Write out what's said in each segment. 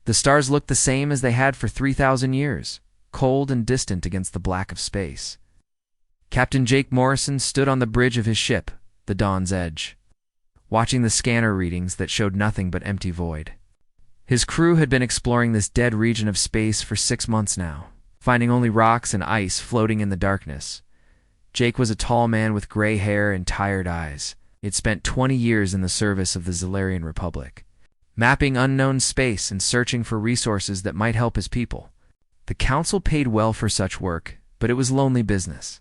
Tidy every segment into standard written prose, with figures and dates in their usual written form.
The stars looked the same as they had for 3,000 years, cold and distant against the black of space. Captain Jake Morrison stood on the bridge of his ship, the Dawn's Edge, watching the scanner readings that showed nothing but empty void. His crew had been exploring this dead region of space for 6 months now, finding only rocks and ice floating in the darkness. Jake was a tall man with gray hair and tired eyes. He had spent 20 years in the service of the Zalarian Republic, mapping unknown space and searching for resources that might help his people. The Council paid well for such work, but it was lonely business.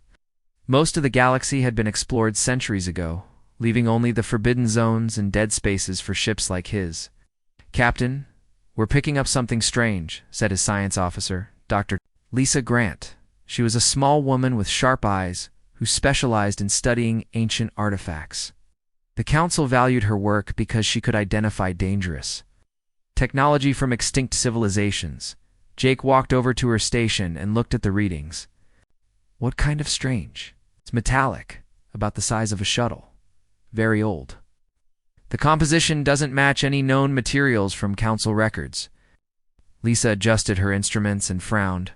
Most of the galaxy had been explored centuries ago, leaving only the forbidden zones and dead spaces for ships like his. "Captain, we're picking up something strange," said his science officer, Dr. Lisa Grant. She was a small woman with sharp eyes who specialized in studying ancient artifacts. The Council valued her work because she could identify dangerous technology from extinct civilizations. Jake walked over to her station and looked at the readings. "What kind of strange?" "It's metallic, about the size of a shuttle. Very old. The composition doesn't match any known materials from Council records." Lisa adjusted her instruments and frowned.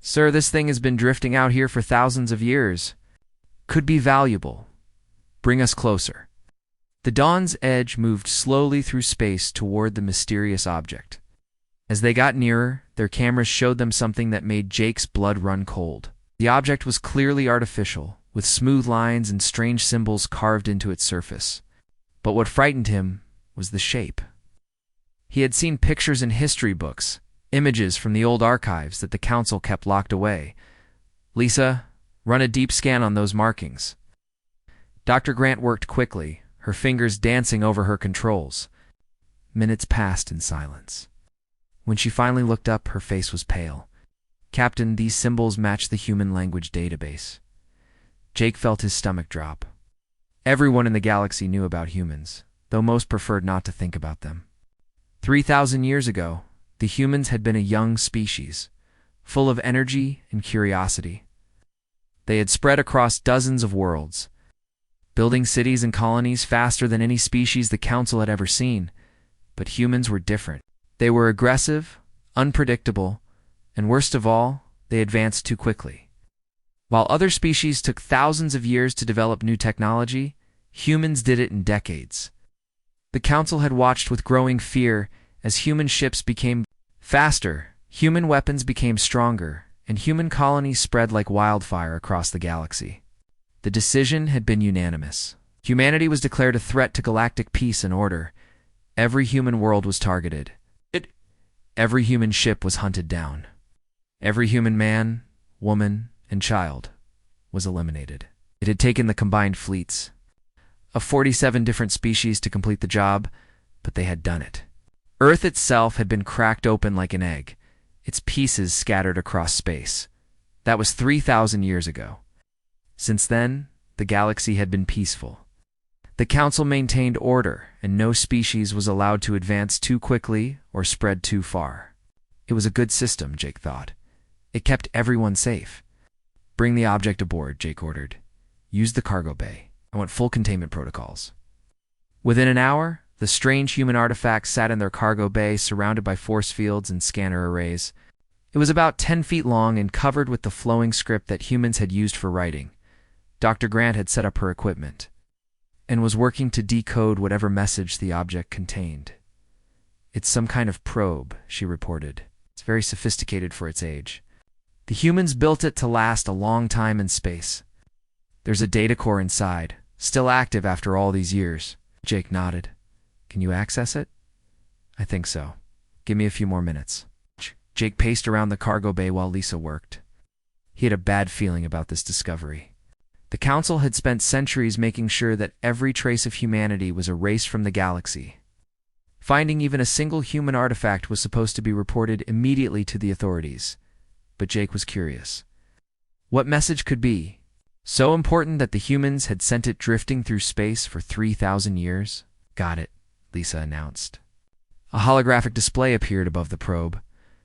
"Sir, this thing has been drifting out here for thousands of years. Could be valuable. Bring us closer." The Dawn's Edge moved slowly through space toward the mysterious object. As they got nearer, their cameras showed them something that made Jake's blood run cold. The object was clearly artificial, with smooth lines and strange symbols carved into its surface. But what frightened him was the shape. He had seen pictures in history books, images from the old archives that the Council kept locked away. "Lisa, run a deep scan on those markings." Dr. Grant worked quickly, her fingers dancing over her controls. Minutes passed in silence. When she finally looked up, her face was pale. "Captain, these symbols match the human language database." Jake felt his stomach drop. Everyone in the galaxy knew about humans, though most preferred not to think about them. 3,000 years ago, the humans had been a young species, full of energy and curiosity. They had spread across dozens of worlds, building cities and colonies faster than any species the Council had ever seen. But humans were different. They were aggressive, unpredictable, and worst of all, they advanced too quickly. While other species took thousands of years to develop new technology, humans did it in decades. The Council had watched with growing fear as human ships became faster, human weapons became stronger, and human colonies spread like wildfire across the galaxy. The decision had been unanimous. Humanity was declared a threat to galactic peace and order. Every human world was targeted. Every human ship was hunted down. Every human man, woman, and child was eliminated. It had taken the combined fleets of 47 different species to complete the job, but they had done it. Earth itself had been cracked open like an egg, its pieces scattered across space. That was 3,000 years ago. Since then, the galaxy had been peaceful. The Council maintained order, and no species was allowed to advance too quickly or spread too far. It was a good system, Jake thought. It kept everyone safe. "Bring the object aboard," Jake ordered. "Use the cargo bay. I want full containment protocols." Within an hour, the strange human artifact sat in their cargo bay, surrounded by force fields and scanner arrays. It was about 10 feet long and covered with the flowing script that humans had used for writing. Dr. Grant had set up her equipment and was working to decode whatever message the object contained. "It's some kind of probe," she reported. "It's very sophisticated for its age. The humans built it to last a long time in space. There's a data core inside, still active after all these years." Jake nodded. "Can you access it?" "I think so. Give me a few more minutes." Jake paced around the cargo bay while Lisa worked. He had a bad feeling about this discovery. The Council had spent centuries making sure that every trace of humanity was erased from the galaxy. Finding even a single human artifact was supposed to be reported immediately to the authorities. But Jake was curious. What message could be so important that the humans had sent it drifting through space for 3,000 years? "Got it," Lisa announced. A holographic display appeared above the probe,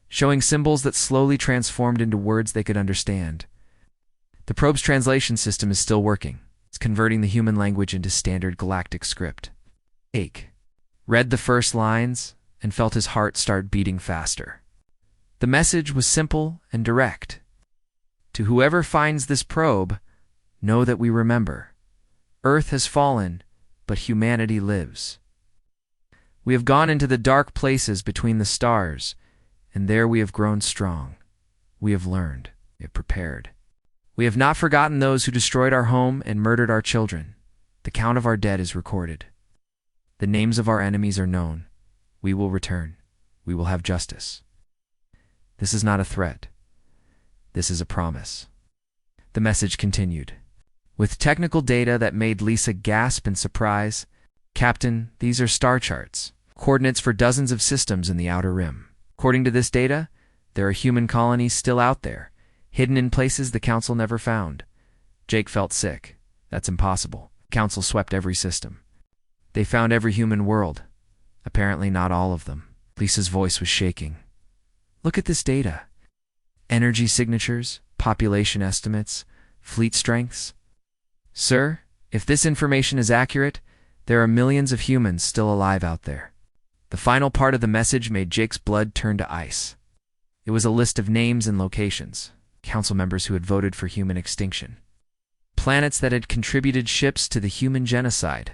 showing symbols that slowly transformed into words they could understand. The probe's translation system is still working. It's converting the human language into standard galactic script. Jake read the first lines, and felt his heart start beating faster. The message was simple and direct. To whoever finds this probe, know that we remember. Earth has fallen, but humanity lives. We have gone into the dark places between the stars, and there we have grown strong. We have learned, we have prepared. We have not forgotten those who destroyed our home and murdered our children. The count of our dead is recorded. The names of our enemies are known. We will return. We will have justice. This is not a threat. This is a promise. The message continued. With technical data that made Lisa gasp in surprise, Captain, these are star charts, coordinates for dozens of systems in the Outer Rim. According to this data, there are human colonies still out there, hidden in places the Council never found. Jake felt sick. That's impossible. The Council swept every system. They found every human world. Apparently not all of them. Lisa's voice was shaking. Look at this data. Energy signatures, population estimates, fleet strengths. Sir, if this information is accurate, there are millions of humans still alive out there. The final part of the message made Jake's blood turn to ice. It was a list of names and locations, council members who had voted for human extinction, planets that had contributed ships to the human genocide,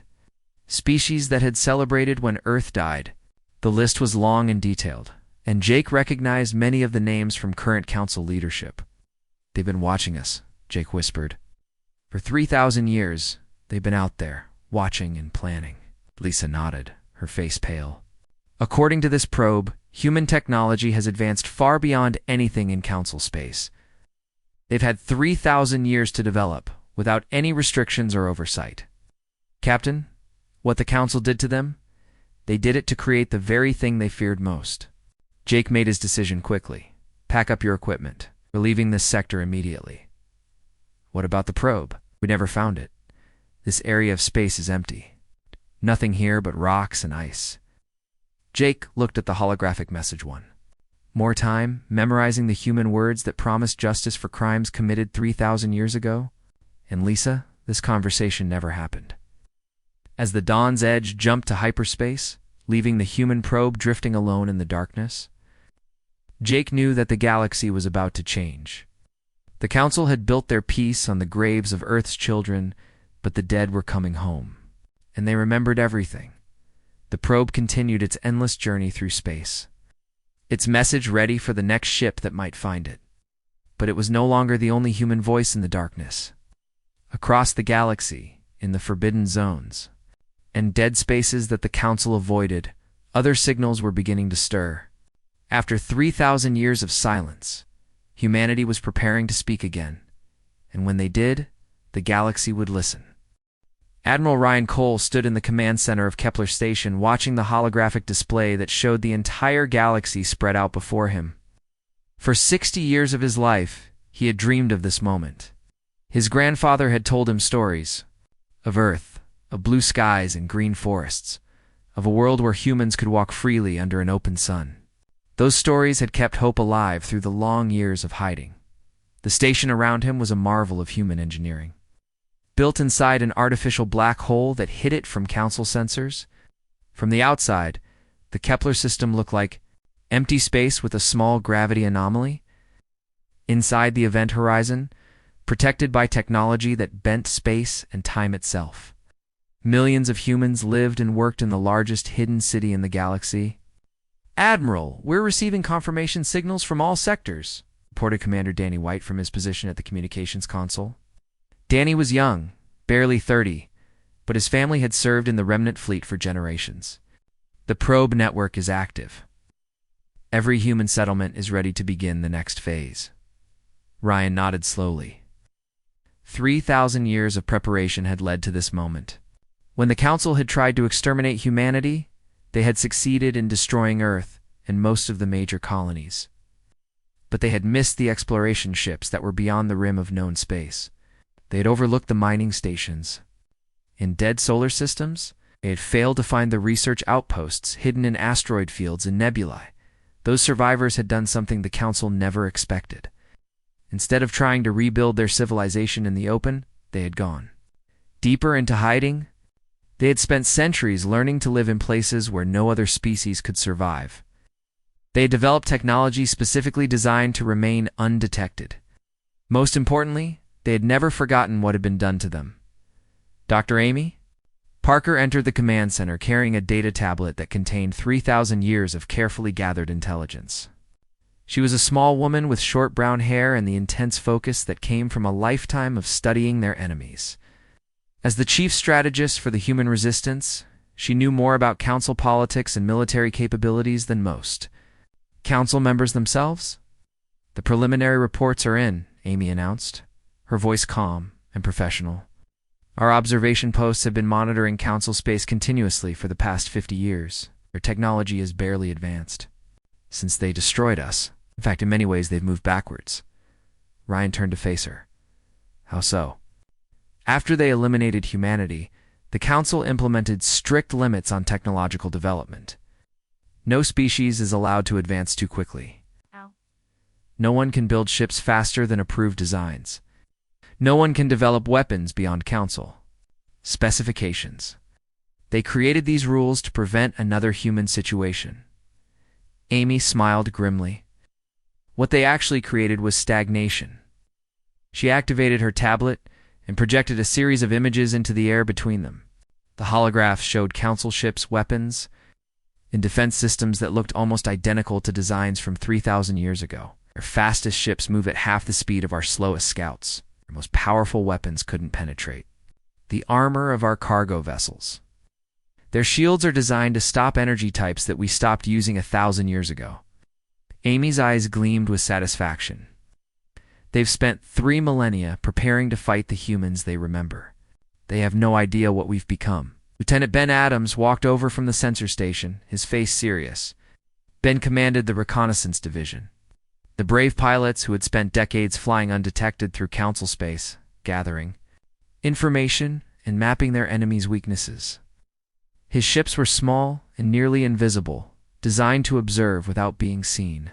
species that had celebrated when Earth died. The list was long and detailed, and Jake recognized many of the names from current council leadership. They've been watching us, Jake whispered. For 3,000 years, they've been out there, watching and planning. Lisa nodded, her face pale. According to this probe, human technology has advanced far beyond anything in council space. They've had 3,000 years to develop, without any restrictions or oversight. Captain, what the council did to them? They did it to create the very thing they feared most. Jake made his decision quickly. Pack up your equipment. We're leaving this sector immediately. What about the probe? We never found it. This area of space is empty. Nothing here but rocks and ice. Jake looked at the holographic message one. More time, memorizing the human words that promised justice for crimes committed 3,000 years ago? And Lisa, this conversation never happened. As the Dawn's Edge jumped to hyperspace, leaving the human probe drifting alone in the darkness, Jake knew that the galaxy was about to change. The Council had built their peace on the graves of Earth's children, but the dead were coming home, and they remembered everything. The probe continued its endless journey through space, its message ready for the next ship that might find it. But it was no longer the only human voice in the darkness. Across the galaxy, in the forbidden zones, and dead spaces that the Council avoided, other signals were beginning to stir. After 3,000 years of silence, humanity was preparing to speak again, and when they did, the galaxy would listen. Admiral Ryan Cole stood in the command center of Kepler Station watching the holographic display that showed the entire galaxy spread out before him. For 60 years of his life, he had dreamed of this moment. His grandfather had told him stories of Earth, of blue skies and green forests, of a world where humans could walk freely under an open sun. Those stories had kept hope alive through the long years of hiding. The station around him was a marvel of human engineering. Built inside an artificial black hole that hid it from council sensors. From the outside, the Kepler system looked like empty space with a small gravity anomaly. Inside the event horizon, protected by technology that bent space and time itself. Millions of humans lived and worked in the largest hidden city in the galaxy. Admiral, we're receiving confirmation signals from all sectors, reported Commander Danny White from his position at the communications console. Danny was young, barely 30, but his family had served in the remnant fleet for generations. The probe network is active. Every human settlement is ready to begin the next phase. Ryan nodded slowly. 3,000 years of preparation had led to this moment. When the Council had tried to exterminate humanity, they had succeeded in destroying Earth and most of the major colonies. But they had missed the exploration ships that were beyond the rim of known space. They had overlooked the mining stations. In dead solar systems, they had failed to find the research outposts hidden in asteroid fields and nebulae. Those survivors had done something the Council never expected. Instead of trying to rebuild their civilization in the open, they had gone deeper into hiding, They had spent centuries learning to live in places where no other species could survive. They had developed technology specifically designed to remain undetected. Most importantly, they had never forgotten what had been done to them. Dr. Amy? Parker entered the command center carrying a data tablet that contained 3,000 years of carefully gathered intelligence. She was a small woman with short brown hair and the intense focus that came from a lifetime of studying their enemies. As the chief strategist for the human resistance, she knew more about council politics and military capabilities than most. Council members themselves? The preliminary reports are in, Amy announced, her voice calm and professional. Our observation posts have been monitoring council space continuously for the past 50 years. Their technology is barely advanced. Since they destroyed us, in fact, in many ways they've moved backwards. Ryan turned to face her. How so? After they eliminated humanity, the council implemented strict limits on technological development. No species is allowed to advance too quickly. Ow. No one can build ships faster than approved designs. No one can develop weapons beyond council specifications. They created these rules to prevent another human situation. Amy smiled grimly. What they actually created was stagnation. She activated her tablet and projected a series of images into the air between them. The holographs showed council ships, weapons, and defense systems that looked almost identical to designs from 3,000 years ago. Our fastest ships move at half the speed of our slowest scouts. Our most powerful weapons couldn't penetrate the armor of our cargo vessels. Their shields are designed to stop energy types that we stopped using 1,000 years ago. Amy's eyes gleamed with satisfaction. They've spent 3 millennia preparing to fight the humans they remember. They have no idea what we've become. Lieutenant Ben Adams walked over from the sensor station, his face serious. Ben commanded the reconnaissance division. The brave pilots who had spent decades flying undetected through council space, gathering information and mapping their enemies' weaknesses. His ships were small and nearly invisible, designed to observe without being seen.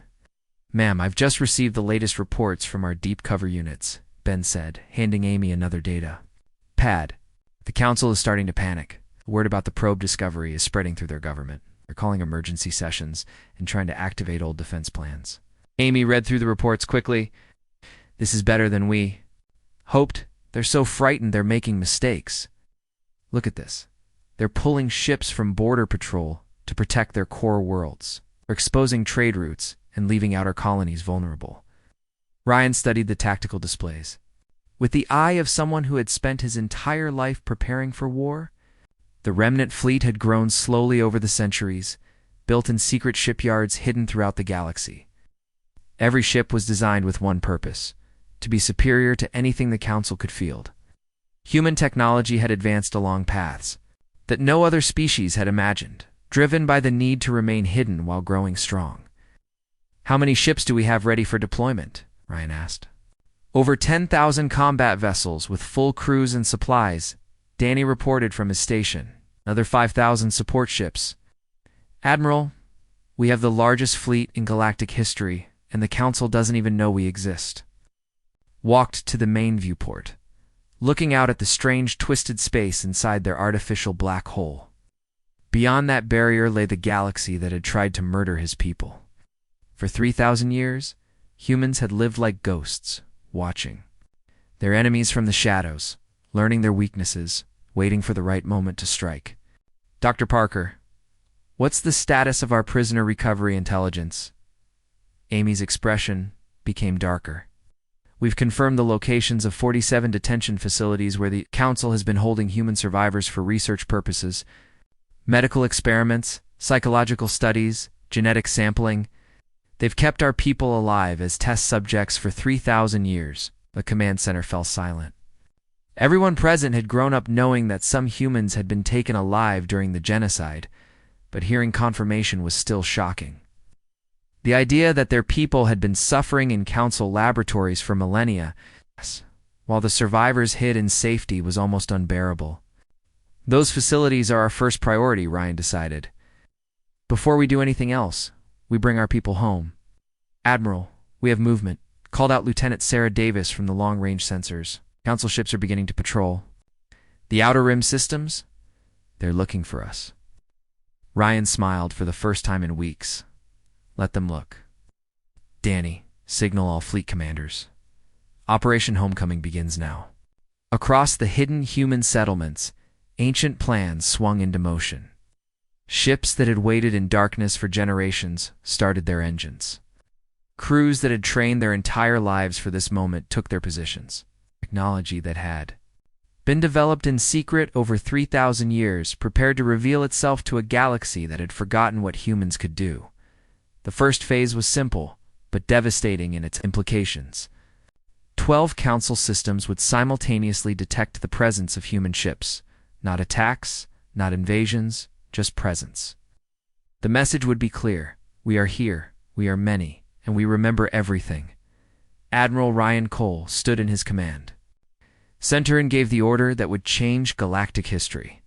Ma'am, I've just received the latest reports from our deep cover units, Ben said, handing Amy another data pad. The council is starting to panic. Word about the probe discovery is spreading through their government. They're calling emergency sessions and trying to activate old defense plans. Amy read through the reports quickly. This is better than we hoped. They're so frightened they're making mistakes. Look at this. They're pulling ships from border patrol to protect their core worlds. They're exposing trade routes and leaving outer colonies vulnerable. Ryan studied the tactical displays. With the eye of someone who had spent his entire life preparing for war, the remnant fleet had grown slowly over the centuries, built in secret shipyards hidden throughout the galaxy. Every ship was designed with one purpose: to be superior to anything the Council could field. Human technology had advanced along paths that no other species had imagined, driven by the need to remain hidden while growing strong. How many ships do we have ready for deployment? Ryan asked. Over 10,000 combat vessels with full crews and supplies, Danny reported from his station. Another 5,000 support ships. Admiral, we have the largest fleet in galactic history, and the Council doesn't even know we exist. Walked to the main viewport, looking out at the strange twisted space inside their artificial black hole. Beyond that barrier lay the galaxy that had tried to murder his people. For 3,000 years, humans had lived like ghosts, watching their enemies from the shadows, learning their weaknesses, waiting for the right moment to strike. Dr. Parker, what's the status of our prisoner recovery intelligence? Amy's expression became darker. We've confirmed the locations of 47 detention facilities where the Council has been holding human survivors for research purposes, medical experiments, psychological studies, genetic sampling. They've kept our people alive as test subjects for 3,000 years. The command center fell silent. Everyone present had grown up knowing that some humans had been taken alive during the genocide, but hearing confirmation was still shocking. The idea that their people had been suffering in Council laboratories for millennia, while the survivors hid in safety, was almost unbearable. Those facilities are our first priority, Ryan decided. Before we do anything else, we bring our people home. Admiral, we have movement, called out Lieutenant Sarah Davis from the long-range sensors. Council ships are beginning to patrol. The outer rim systems? They're looking for us. Ryan smiled for the first time in weeks. Let them look. Danny, signal all fleet commanders. Operation Homecoming begins now. Across the hidden human settlements, ancient plans swung into motion. Ships that had waited in darkness for generations started their engines. Crews that had trained their entire lives for this moment took their positions. Technology that had been developed in secret over 3,000 years prepared to reveal itself to a galaxy that had forgotten what humans could do. The first phase was simple, but devastating in its implications. 12 council systems would simultaneously detect the presence of human ships. Not attacks, not invasions, just presence. The message would be clear. We are here, we are many, and we remember everything. Admiral Ryan Cole stood in his command. Centurion gave the order that would change galactic history.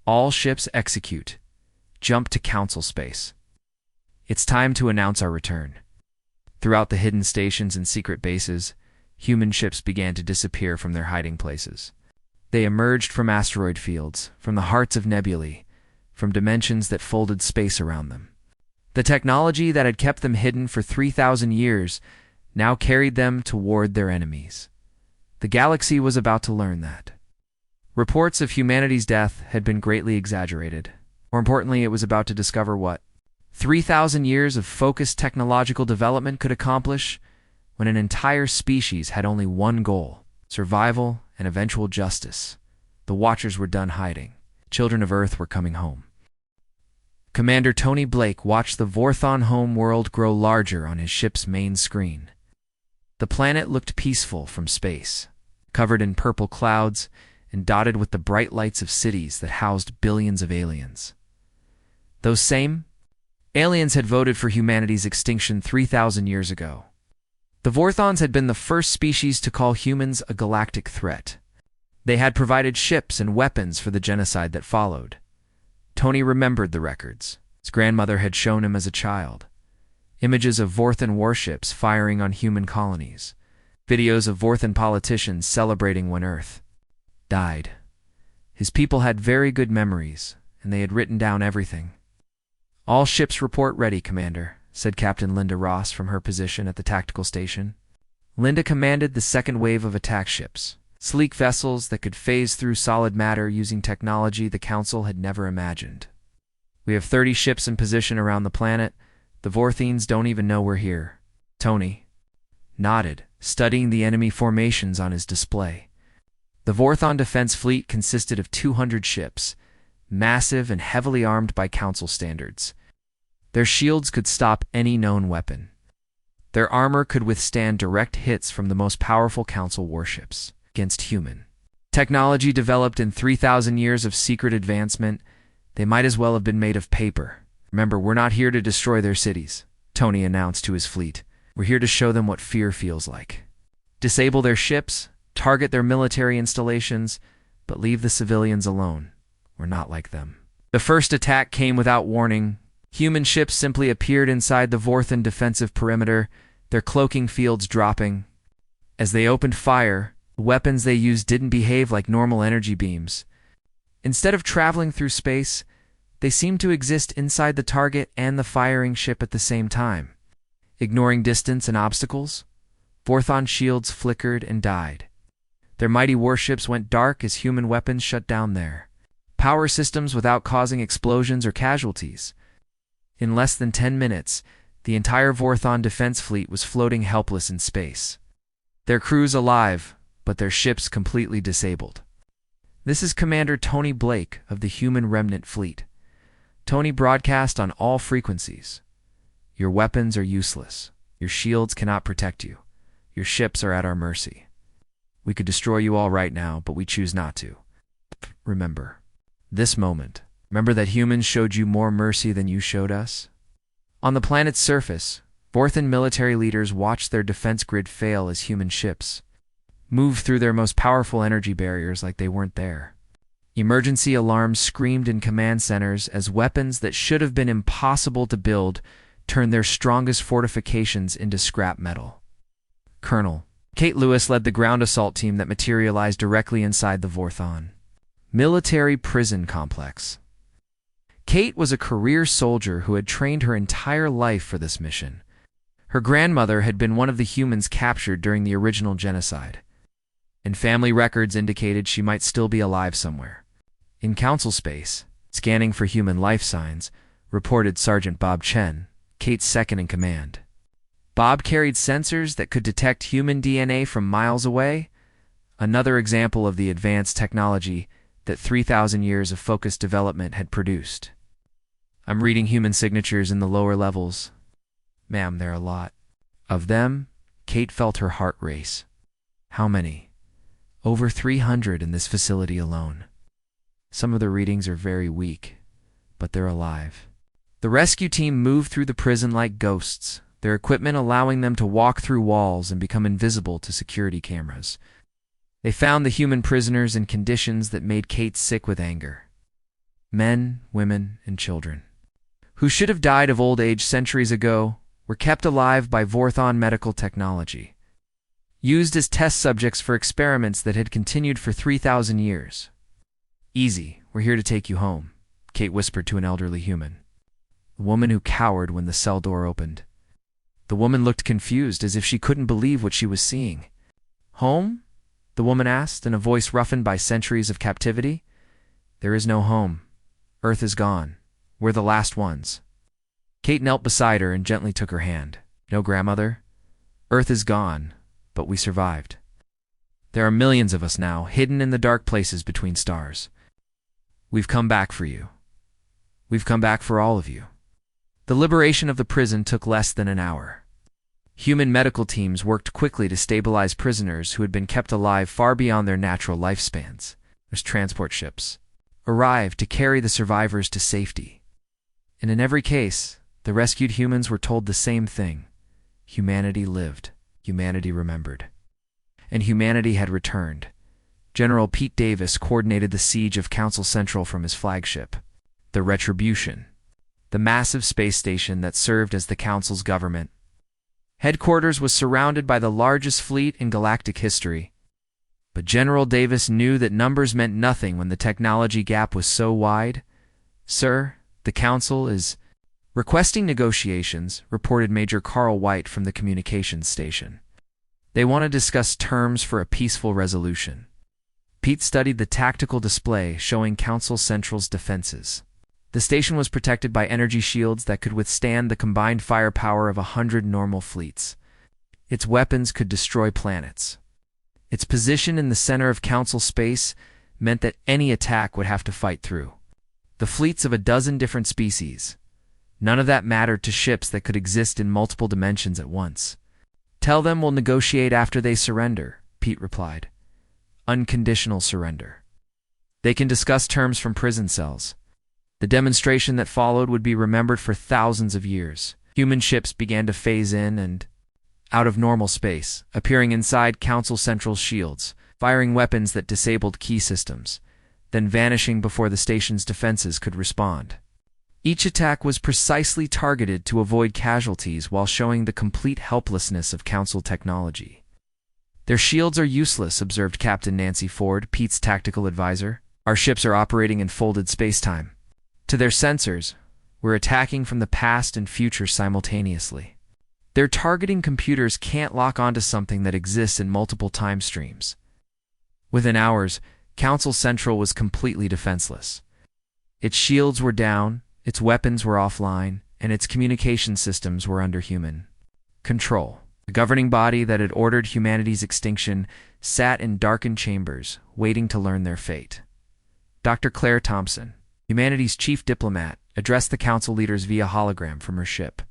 All ships execute. Jump to council space. It's time to announce our return. Throughout the hidden stations and secret bases, human ships began to disappear from their hiding places. They emerged from asteroid fields, from the hearts of nebulae, from dimensions that folded space around them. The technology that had kept them hidden for 3,000 years now carried them toward their enemies. The galaxy was about to learn that. Reports of humanity's death had been greatly exaggerated. More importantly, it was about to discover what 3,000 years of focused technological development could accomplish when an entire species had only one goal: survival and eventual justice. The Watchers were done hiding. Children of Earth were coming home. Commander Tony Blake watched the Vorthon home world grow larger on his ship's main screen. The planet looked peaceful from space, covered in purple clouds and dotted with the bright lights of cities that housed billions of aliens. Those same aliens had voted for humanity's extinction 3,000 years ago. The Vorthons had been the first species to call humans a galactic threat. They had provided ships and weapons for the genocide that followed. Tony remembered the records his grandmother had shown him as a child. Images of Vorthon warships firing on human colonies. Videos of Vorthon politicians celebrating when Earth died. His people had very good memories, and they had written down everything. "All ships report ready, Commander," said Captain Linda Ross from her position at the tactical station. Linda commanded the second wave of attack ships, sleek vessels that could phase through solid matter using technology the Council had never imagined. "We have 30 ships in position around the planet. The Vorthines don't even know we're here." Tony nodded, studying the enemy formations on his display. The Vorthon defense fleet consisted of 200 ships, massive and heavily armed by Council standards. Their shields could stop any known weapon. Their armor could withstand direct hits from the most powerful Council warships. Against human technology developed in 3,000 years of secret advancement, they might as well have been made of paper. "Remember, we're not here to destroy their cities," Tony announced to his fleet. "We're here to show them what fear feels like. Disable their ships, target their military installations, but leave the civilians alone. We're not like them." The first attack came without warning. Human ships simply appeared inside the Vorthon defensive perimeter, their cloaking fields dropping. As they opened fire, the weapons they used didn't behave like normal energy beams. Instead of traveling through space, they seemed to exist inside the target and the firing ship at the same time. Ignoring distance and obstacles, Vorthon shields flickered and died. Their mighty warships went dark as human weapons shut down their power systems without causing explosions or casualties. In less than 10 minutes, the entire Vorthon defense fleet was floating helpless in space. Their crews alive, but their ships completely disabled. "This is Commander Tony Blake of the Human Remnant Fleet." Tony broadcast on all frequencies. "Your weapons are useless. Your shields cannot protect you. Your ships are at our mercy. We could destroy you all right now, but we choose not to. Remember this moment. Remember that humans showed you more mercy than you showed us." On the planet's surface, Vorthon military leaders watched their defense grid fail as human ships moved through their most powerful energy barriers like they weren't there. Emergency alarms screamed in command centers as weapons that should have been impossible to build turned their strongest fortifications into scrap metal. Colonel Kate Lewis led the ground assault team that materialized directly inside the Vorthon. Military prison complex. Kate was a career soldier who had trained her entire life for this mission. Her grandmother had been one of the humans captured during the original genocide, and family records indicated she might still be alive somewhere. In council space, scanning for human life signs, reported Sergeant Bob Chen, Kate's second-in-command. Bob carried sensors that could detect human DNA from miles away, another example of the advanced technology that 3,000 years of focused development had produced. I'm reading human signatures in the lower levels. Ma'am, there are a lot. Of them, Kate felt her heart race. How many? Over 300 in this facility alone. Some of the readings are very weak, but they're alive. The rescue team moved through the prison like ghosts, their equipment allowing them to walk through walls and become invisible to security cameras. They found the human prisoners in conditions that made Kate sick with anger. Men, women, and children, who should have died of old age centuries ago, were kept alive by Vorthon medical technology, used as test subjects for experiments that had continued for 3,000 years. Easy, we're here to take you home, Kate whispered to an elderly human, the woman who cowered when the cell door opened. The woman looked confused, as if she couldn't believe what she was seeing. Home? The woman asked, in a voice roughened by centuries of captivity. There is no home. Earth is gone. We're the last ones. Kate knelt beside her and gently took her hand. No, grandmother. Earth is gone, but we survived. There are millions of us now, hidden in the dark places between stars. We've come back for you. We've come back for all of you. The liberation of the prison took less than an hour. Human medical teams worked quickly to stabilize prisoners who had been kept alive far beyond their natural lifespans. As transport ships arrived to carry the survivors to safety. And in every case, the rescued humans were told the same thing. Humanity lived. Humanity remembered. And humanity had returned. General Pete Davis coordinated the siege of Council Central from his flagship, the Retribution, the massive space station that served as the Council's government. Headquarters was surrounded by the largest fleet in galactic history. But General Davis knew that numbers meant nothing when the technology gap was so wide. Sir, the Council is requesting negotiations, reported Major Carl White from the communications station. They want to discuss terms for a peaceful resolution. Pete studied the tactical display showing Council Central's defenses. The station was protected by energy shields that could withstand the combined firepower of 100 normal fleets. Its weapons could destroy planets. Its position in the center of Council space meant that any attack would have to fight through the fleets of a dozen different species. None of that mattered to ships that could exist in multiple dimensions at once. Tell them we'll negotiate after they surrender, Pete replied. Unconditional surrender. They can discuss terms from prison cells. The demonstration that followed would be remembered for thousands of years. Human ships began to phase in and out of normal space, appearing inside Council Central's shields, firing weapons that disabled key systems, then vanishing before the station's defenses could respond. Each attack was precisely targeted to avoid casualties while showing the complete helplessness of Council technology. Their shields are useless, observed Captain Nancy Ford, Pete's tactical advisor. Our ships are operating in folded spacetime. To their sensors, we're attacking from the past and future simultaneously. Their targeting computers can't lock onto something that exists in multiple time streams. Within hours, Council Central was completely defenseless. Its shields were down, its weapons were offline, and its communication systems were under human control. The governing body that had ordered humanity's extinction sat in darkened chambers, waiting to learn their fate. Dr. Claire Thompson, humanity's chief diplomat, addressed the council leaders via hologram from her ship.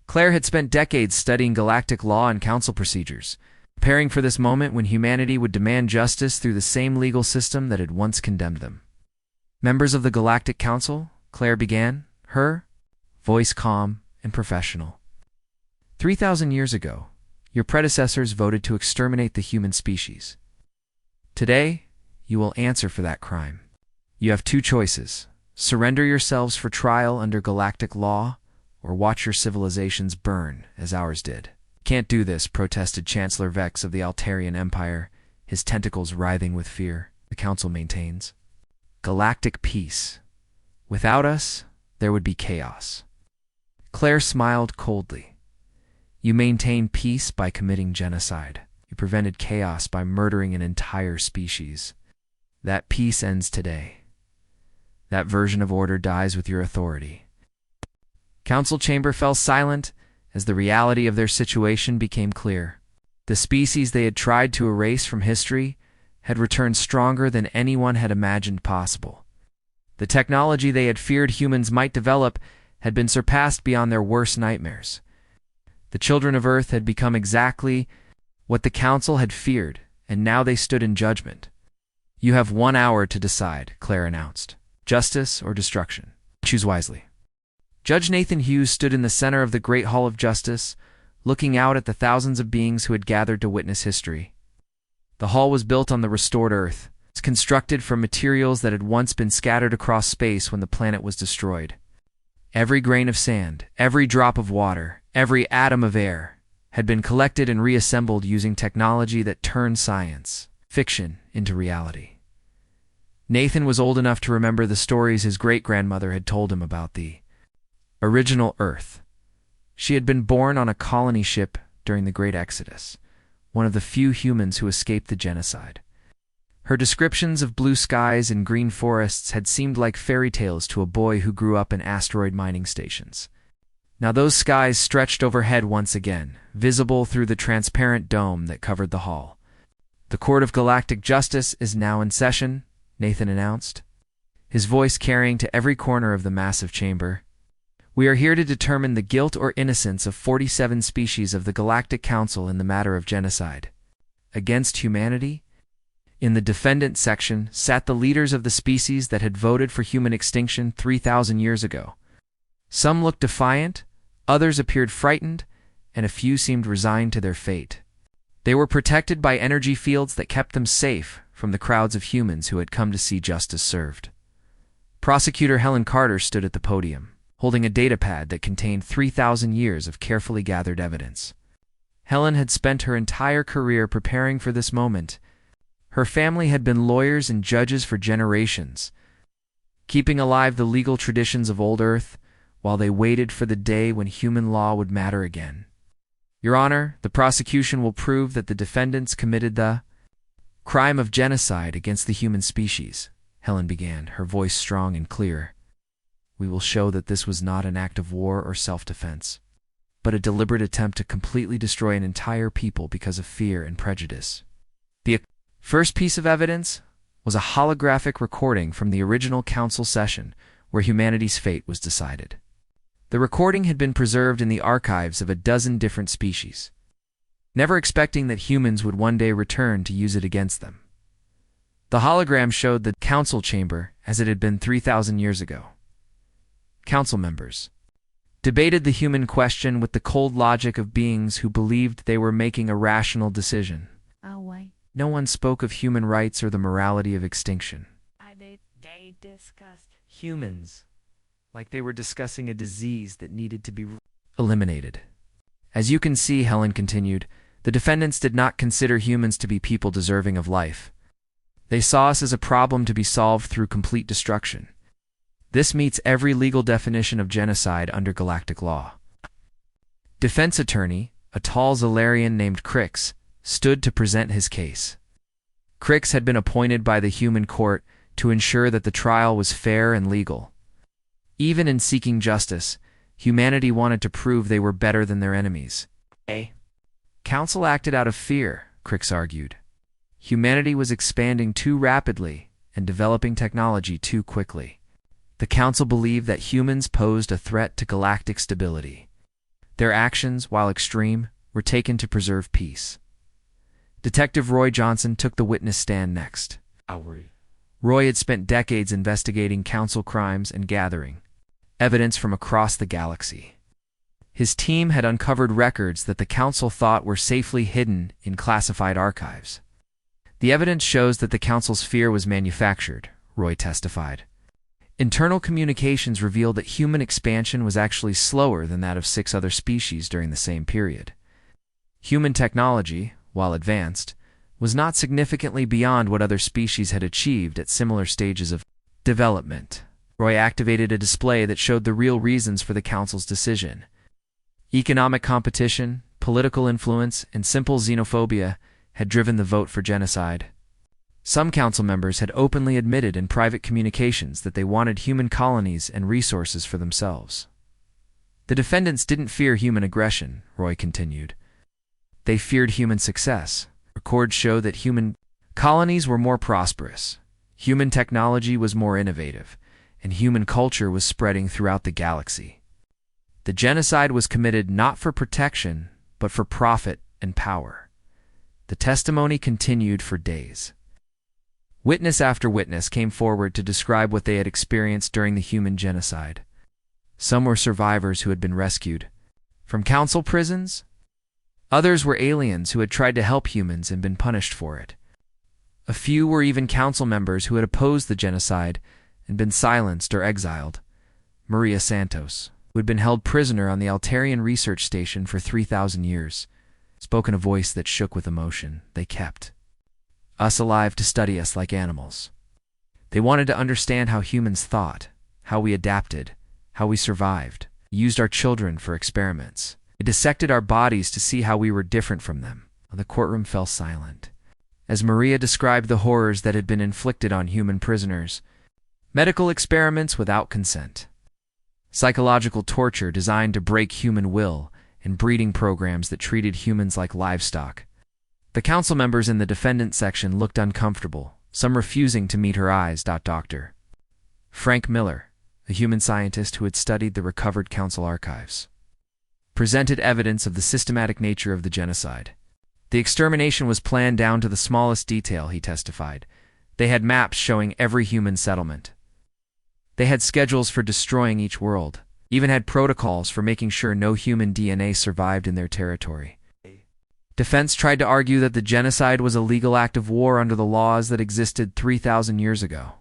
Claire had spent decades studying galactic law and council procedures, preparing for this moment when humanity would demand justice through the same legal system that had once condemned them. Members of the Galactic Council, Claire began, her voice calm and professional. 3,000 years ago, your predecessors voted to exterminate the human species. Today, you will answer for that crime. You have two choices: surrender yourselves for trial under galactic law, or watch your civilizations burn as ours did. Can't do this, protested Chancellor Vex of the Altarian Empire, his tentacles writhing with fear, the council maintains. Galactic peace. Without us, there would be chaos. Claire smiled coldly. You maintained peace by committing genocide. You prevented chaos by murdering an entire species. That peace ends today. That version of order dies with your authority. Council chamber fell silent as the reality of their situation became clear. The species they had tried to erase from history had returned stronger than anyone had imagined possible. The technology they had feared humans might develop had been surpassed beyond their worst nightmares. The children of Earth had become exactly what the Council had feared, and now they stood in judgment. You have 1 hour to decide, Claire announced. Justice or destruction. Choose wisely. Judge Nathan Hughes stood in the center of the Great Hall of Justice, looking out at the thousands of beings who had gathered to witness history. The hall was built on the restored Earth. It's constructed from materials that had once been scattered across space when the planet was destroyed. Every grain of sand, every drop of water, every atom of air had been collected and reassembled using technology that turned science, fiction, into reality. Nathan was old enough to remember the stories his great-grandmother had told him about the original Earth. She had been born on a colony ship during the Great Exodus, one of the few humans who escaped the genocide. Her descriptions of blue skies and green forests had seemed like fairy tales to a boy who grew up in asteroid mining stations. Now those skies stretched overhead once again, visible through the transparent dome that covered the hall. The Court of Galactic Justice is now in session, Nathan announced, his voice carrying to every corner of the massive chamber. We are here to determine the guilt or innocence of 47 species of the Galactic Council in the matter of genocide against humanity. In the defendant section sat the leaders of the species that had voted for human extinction 3,000 years ago. Some looked defiant, others appeared frightened, and a few seemed resigned to their fate. They were protected by energy fields that kept them safe from the crowds of humans who had come to see justice served. Prosecutor Helen Carter stood at the podium, holding a datapad that contained 3,000 years of carefully gathered evidence. Helen had spent her entire career preparing for this moment. Her family had been lawyers and judges for generations, keeping alive the legal traditions of old Earth while they waited for the day when human law would matter again. Your Honor, the prosecution will prove that the defendants committed the crime of genocide against the human species, Helen began, her voice strong and clear. We will show that this was not an act of war or self-defense, but a deliberate attempt to completely destroy an entire people because of fear and prejudice. The first piece of evidence was a holographic recording from the original council session where humanity's fate was decided. The recording had been preserved in the archives of a dozen different species, never expecting that humans would one day return to use it against them. The hologram showed the council chamber as it had been 3,000 years ago. Council members debated the human question with the cold logic of beings who believed they were making a rational decision. No one spoke of human rights or the morality of extinction. They discussed Humans, like they were discussing a disease that needed to be eliminated. As you can see, Helen continued, the defendants did not consider humans to be people deserving of life. They saw us as a problem to be solved through complete destruction. This meets every legal definition of genocide under galactic law. Defense attorney, a tall Zalarian named Crix, stood to present his case. Crix had been appointed by the human court to ensure that the trial was fair and legal. Even in seeking justice, humanity wanted to prove they were better than their enemies. Council acted out of fear, Crix argued. Humanity was expanding too rapidly and developing technology too quickly. The Council believed that humans posed a threat to galactic stability. Their actions, while extreme, were taken to preserve peace. Detective Roy Johnson took the witness stand next. Roy had spent decades investigating Council crimes and gathering evidence from across the galaxy. His team had uncovered records that the Council thought were safely hidden in classified archives. The evidence shows that the Council's fear was manufactured, Roy testified. Internal communications revealed that human expansion was actually slower than that of 6 other species during the same period. Human technology, while advanced, was not significantly beyond what other species had achieved at similar stages of Development. Roy activated a display that showed the real reasons for the council's decision. Economic competition, political influence, and simple xenophobia had driven the vote for genocide. Some council members had openly admitted in private communications that they wanted human colonies and resources for themselves. The defendants didn't fear human aggression, Roy continued. They feared human success. Records show that human colonies were more prosperous, human technology was more innovative, and human culture was spreading throughout the galaxy. The genocide was committed not for protection, but for profit and power. The testimony continued for days. Witness after witness came forward to describe what they had experienced during the human genocide. Some were survivors who had been rescued from council prisons. Others were aliens who had tried to help humans and been punished for it. A few were even council members who had opposed the genocide and been silenced or exiled. Maria Santos, who had been held prisoner on the Altarian research station for 3,000 years, spoke in a voice that shook with emotion. They kept us alive to study us like animals. They wanted to understand how humans thought, how we adapted, how we survived, used our children for experiments. It dissected our bodies to see how we were different from them. The courtroom fell silent as Maria described the horrors that had been inflicted on human prisoners. Medical experiments without consent, psychological torture designed to break human will, and breeding programs that treated humans like livestock. The council members in the defendant section looked uncomfortable, some refusing to meet her eyes. Dr. Frank Miller, a human scientist who had studied the recovered council archives, presented evidence of the systematic nature of the genocide. The extermination was planned down to the smallest detail, he testified. They had maps showing every human settlement. They had schedules for destroying each world, even had protocols for making sure no human DNA survived in their territory. Defense tried to argue that the genocide was a legal act of war under the laws that existed 3,000 years ago.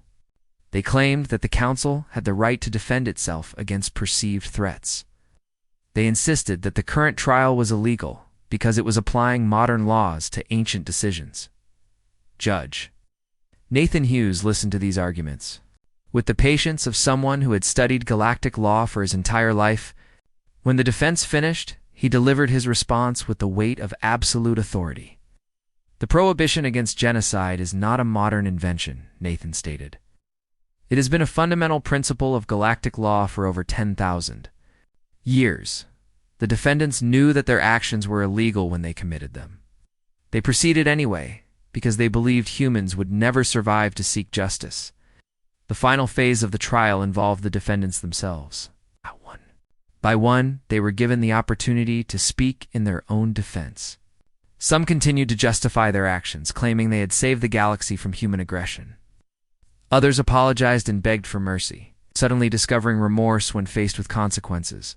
They claimed that the council had the right to defend itself against perceived threats. They insisted that the current trial was illegal because it was applying modern laws to ancient decisions. Judge Nathan Hughes listened to these arguments with the patience of someone who had studied galactic law for his entire life. When the defense finished, he delivered his response with the weight of absolute authority. The prohibition against genocide is not a modern invention, Nathan stated. It has been a fundamental principle of galactic law for over 10,000 years. The defendants knew that their actions were illegal when they committed them. They proceeded anyway, because they believed humans would never survive to seek justice. The final phase of the trial involved the defendants themselves. By one, they were given the opportunity to speak in their own defense. Some continued to justify their actions, claiming they had saved the galaxy from human aggression. Others apologized and begged for mercy, suddenly discovering remorse when faced with consequences.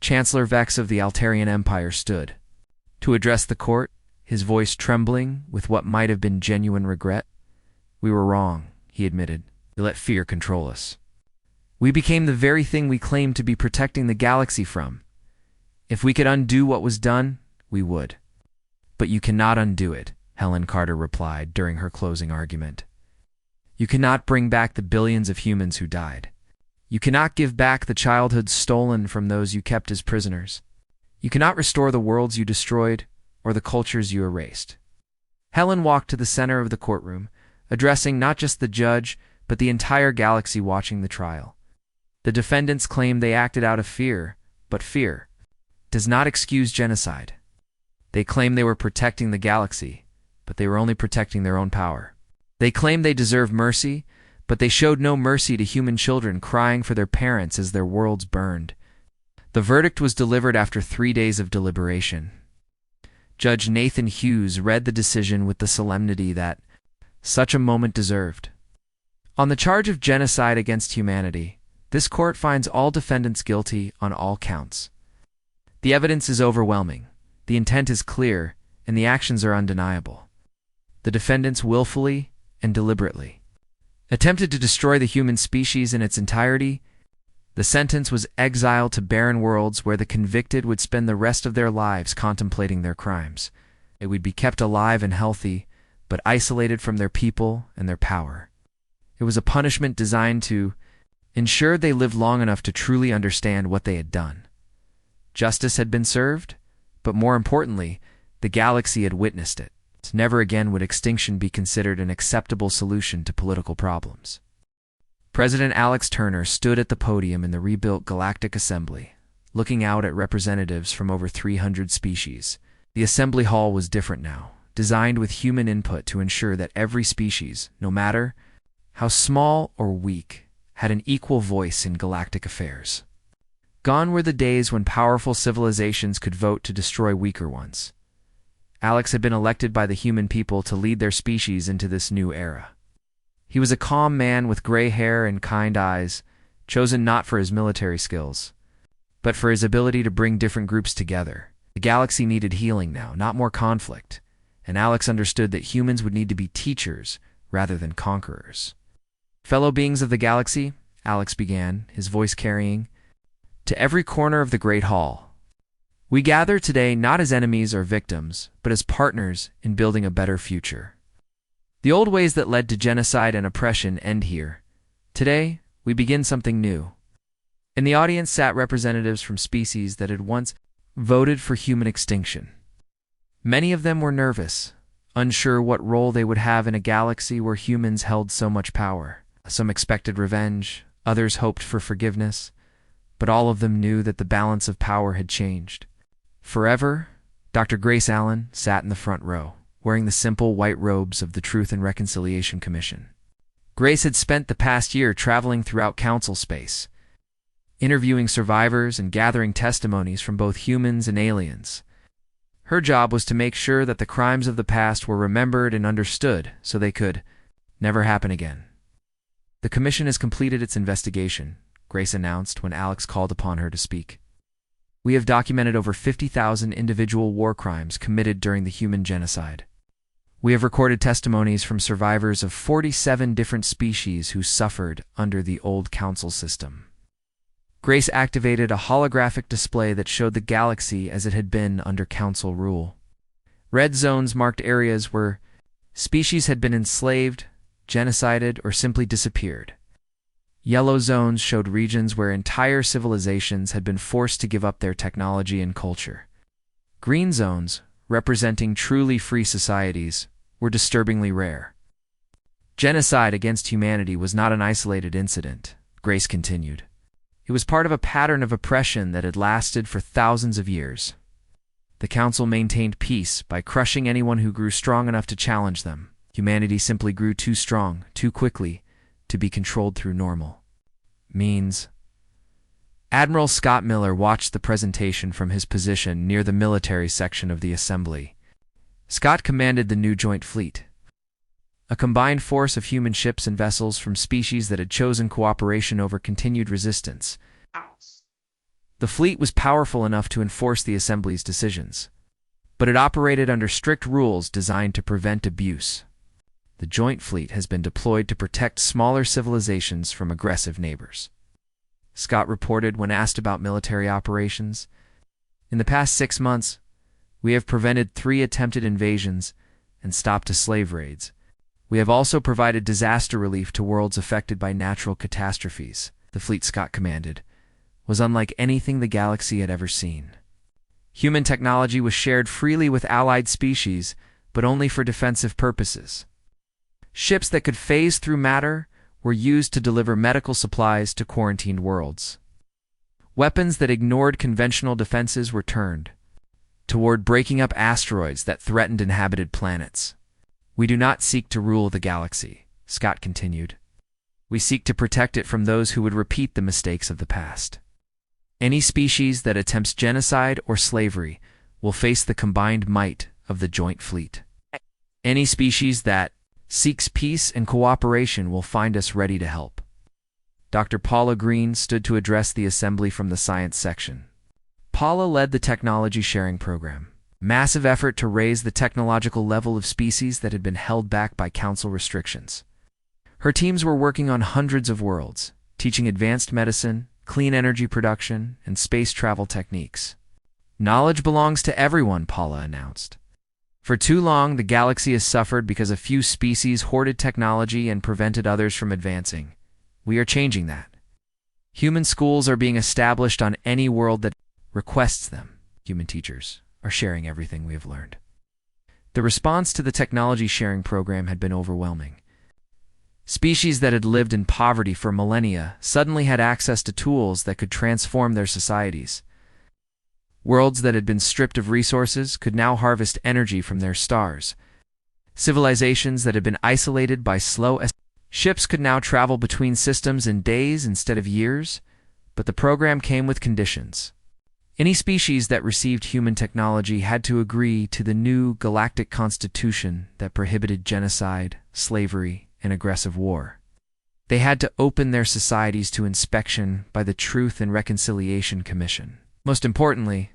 Chancellor Vex of the Altarian Empire stood to address the court, his voice trembling with what might have been genuine regret. "We were wrong," he admitted. "We let fear control us. We became the very thing we claimed to be protecting the galaxy from. If we could undo what was done, we would." "But you cannot undo it," Helen Carter replied during her closing argument. "You cannot bring back the billions of humans who died. You cannot give back the childhoods stolen from those you kept as prisoners. You cannot restore the worlds you destroyed or the cultures you erased." Helen walked to the center of the courtroom, addressing not just the judge, but the entire galaxy watching the trial. The defendants claimed they acted out of fear, but fear does not excuse genocide. They claimed they were protecting the galaxy, but they were only protecting their own power. They claimed they deserved mercy, but they showed no mercy to human children crying for their parents as their worlds burned. The verdict was delivered after 3 days of deliberation. Judge Nathan Hughes read the decision with the solemnity that such a moment deserved. On the charge of genocide against humanity, this court finds all defendants guilty on all counts. The evidence is overwhelming, the intent is clear, and the actions are undeniable. The defendants willfully and deliberately attempted to destroy the human species in its entirety. The sentence was exile to barren worlds where the convicted would spend the rest of their lives contemplating their crimes. They would be kept alive and healthy, but isolated from their people and their power. It was a punishment designed to ensure they lived long enough to truly understand what they had done. Justice had been served, but more importantly, the galaxy had witnessed it. Never again would extinction be considered an acceptable solution to political problems. President Alex Turner stood at the podium in the rebuilt Galactic Assembly, looking out at representatives from over 300 species. The assembly hall was different now, designed with human input to ensure that every species, no matter how small or weak, had an equal voice in galactic affairs. Gone were the days when powerful civilizations could vote to destroy weaker ones. Alex had been elected by the human people to lead their species into this new era. He was a calm man with gray hair and kind eyes, chosen not for his military skills, but for his ability to bring different groups together. The galaxy needed healing now, not more conflict, and Alex understood that humans would need to be teachers rather than conquerors. Fellow beings of the galaxy, Alex began, his voice carrying to every corner of the Great Hall. We gather today not as enemies or victims, but as partners in building a better future. The old ways that led to genocide and oppression end here. Today, we begin something new. In the audience sat representatives from species that had once voted for human extinction. Many of them were nervous, unsure what role they would have in a galaxy where humans held so much power. Some expected revenge, others hoped for forgiveness, but all of them knew that the balance of power had changed. Forever, Dr. Grace Allen sat in the front row, wearing the simple white robes of the Truth and Reconciliation Commission. Grace had spent the past year traveling throughout council space, interviewing survivors and gathering testimonies from both humans and aliens. Her job was to make sure that the crimes of the past were remembered and understood so they could never happen again. The commission has completed its investigation, Grace announced when Alex called upon her to speak. We have documented over 50,000 individual war crimes committed during the human genocide. We have recorded testimonies from survivors of 47 different species who suffered under the old council system. Grace activated a holographic display that showed the galaxy as it had been under council rule. Red zones marked areas where species had been enslaved, genocided, or simply disappeared. Yellow zones showed regions where entire civilizations had been forced to give up their technology and culture. Green zones, representing truly free societies, were disturbingly rare. Genocide against humanity was not an isolated incident, Grace continued. It was part of a pattern of oppression that had lasted for thousands of years. The council maintained peace by crushing anyone who grew strong enough to challenge them. Humanity simply grew too strong, too quickly, to be controlled through normal means. Admiral Scott Miller watched the presentation from his position near the military section of the assembly. Scott commanded the new Joint Fleet, a combined force of human ships and vessels from species that had chosen cooperation over continued resistance. The fleet was powerful enough to enforce the assembly's decisions, but it operated under strict rules designed to prevent abuse. The Joint Fleet has been deployed to protect smaller civilizations from aggressive neighbors. Scott reported when asked about military operations. In the past 6 months, we have prevented 3 attempted invasions and stopped a slave raids. We have also provided disaster relief to worlds affected by natural catastrophes. The fleet Scott commanded was unlike anything the galaxy had ever seen. Human technology was shared freely with allied species, but only for defensive purposes. Ships that could phase through matter were used to deliver medical supplies to quarantined worlds. Weapons that ignored conventional defenses were turned toward breaking up asteroids that threatened inhabited planets. We do not seek to rule the galaxy, Scott continued. We seek to protect it from those who would repeat the mistakes of the past. Any species that attempts genocide or slavery will face the combined might of the Joint Fleet. Any species that seeks peace and cooperation will find us ready to help. Dr. Paula Green stood to address the assembly from the science section. Paula led the technology sharing program, a massive effort to raise the technological level of species that had been held back by council restrictions. Her teams were working on hundreds of worlds, teaching advanced medicine, clean energy production, and space travel techniques. Knowledge belongs to everyone, Paula announced. For too long, the galaxy has suffered because a few species hoarded technology and prevented others from advancing. We are changing that. Human schools are being established on any world that requests them. Human teachers are sharing everything we have learned. The response to the technology sharing program had been overwhelming. Species that had lived in poverty for millennia suddenly had access to tools that could transform their societies. Worlds that had been stripped of resources could now harvest energy from their stars. Civilizations that had been isolated by ships could now travel between systems in days instead of years, but the program came with conditions. Any species that received human technology had to agree to the new Galactic Constitution that prohibited genocide, slavery, and aggressive war. They had to open their societies to inspection by the Truth and Reconciliation Commission. Most importantly,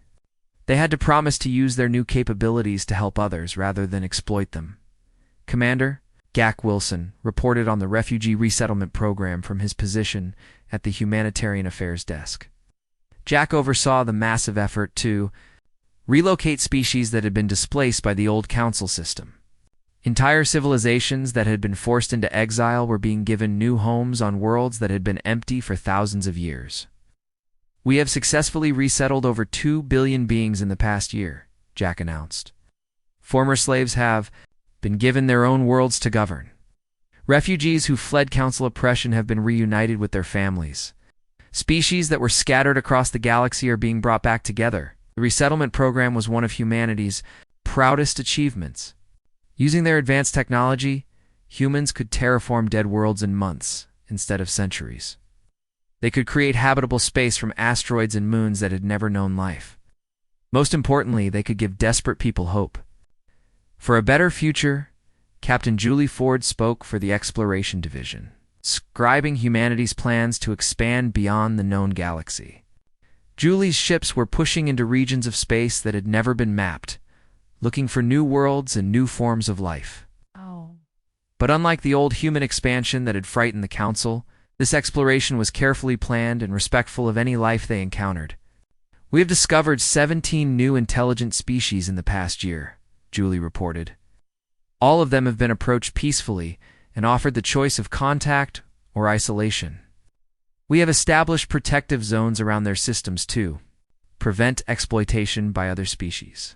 they had to promise to use their new capabilities to help others rather than exploit them. Commander Jack Wilson reported on the refugee resettlement program from his position at the Humanitarian Affairs Desk. Jack oversaw the massive effort to relocate species that had been displaced by the old council system. Entire civilizations that had been forced into exile were being given new homes on worlds that had been empty for thousands of years. We have successfully resettled over 2 billion beings in the past year, Jack announced. Former slaves have been given their own worlds to govern. Refugees who fled council oppression have been reunited with their families. Species that were scattered across the galaxy are being brought back together. The resettlement program was one of humanity's proudest achievements. Using their advanced technology, humans could terraform dead worlds in months instead of centuries. They could create habitable space from asteroids and moons that had never known life. Most importantly, they could give desperate people hope. For a better future, Captain Julie Ford spoke for the Exploration Division, describing humanity's plans to expand beyond the known galaxy. Julie's ships were pushing into regions of space that had never been mapped, looking for new worlds and new forms of life. But unlike the old human expansion that had frightened the Council, this exploration was carefully planned and respectful of any life they encountered. We have discovered 17 new intelligent species in the past year, Julie reported. All of them have been approached peacefully and offered the choice of contact or isolation. We have established protective zones around their systems to prevent exploitation by other species.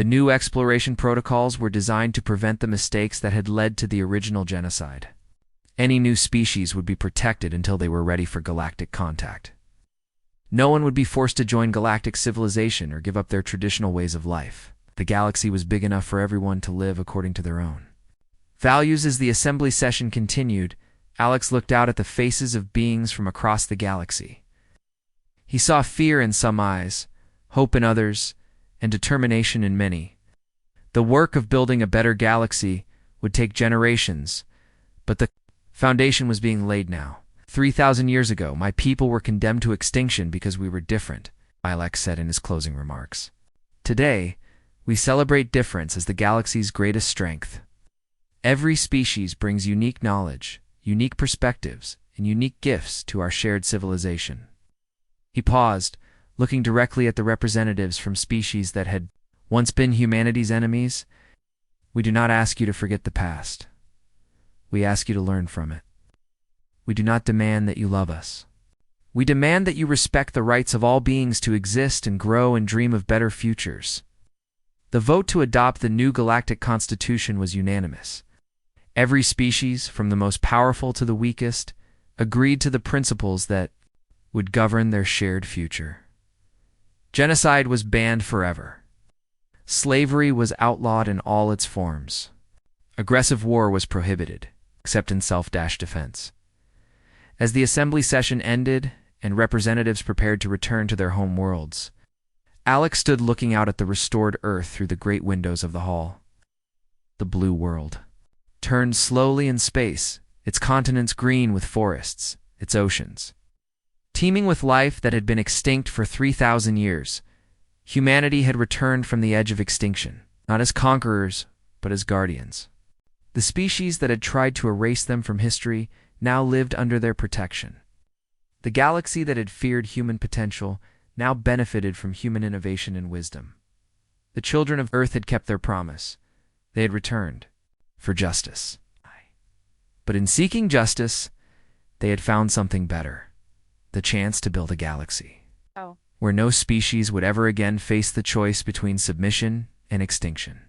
The new exploration protocols were designed to prevent the mistakes that had led to the original genocide. Any new species would be protected until they were ready for galactic contact. No one would be forced to join galactic civilization or give up their traditional ways of life. The galaxy was big enough for everyone to live according to their own values. As the assembly session continued, Alex looked out at the faces of beings from across the galaxy. He saw fear in some eyes, hope in others, and determination in many. The work of building a better galaxy would take generations, but the foundation was being laid now. 3,000 years ago, my people were condemned to extinction because we were different, Alex said in his closing remarks. Today, we celebrate difference as the galaxy's greatest strength. Every species brings unique knowledge, unique perspectives, and unique gifts to our shared civilization. He paused, looking directly at the representatives from species that had once been humanity's enemies. We do not ask you to forget the past. We ask you to learn from it. We do not demand that you love us. We demand that you respect the rights of all beings to exist and grow and dream of better futures. The vote to adopt the new Galactic Constitution was unanimous. Every species, from the most powerful to the weakest, agreed to the principles that would govern their shared future. Genocide was banned forever. Slavery was outlawed in all its forms. Aggressive war was prohibited, except in self-defense. As the assembly session ended and representatives prepared to return to their home worlds, Alex stood looking out at the restored Earth through the great windows of the hall. The blue world turned slowly in space, its continents green with forests, its oceans teeming with life that had been extinct for 3,000 years. Humanity had returned from the edge of extinction, not as conquerors, but as guardians. The species that had tried to erase them from history now lived under their protection. The galaxy that had feared human potential now benefited from human innovation and wisdom. The children of Earth had kept their promise. They had returned for justice. But in seeking justice, they had found something better: the chance to build a galaxy Oh. where no species would ever again face the choice between submission and extinction.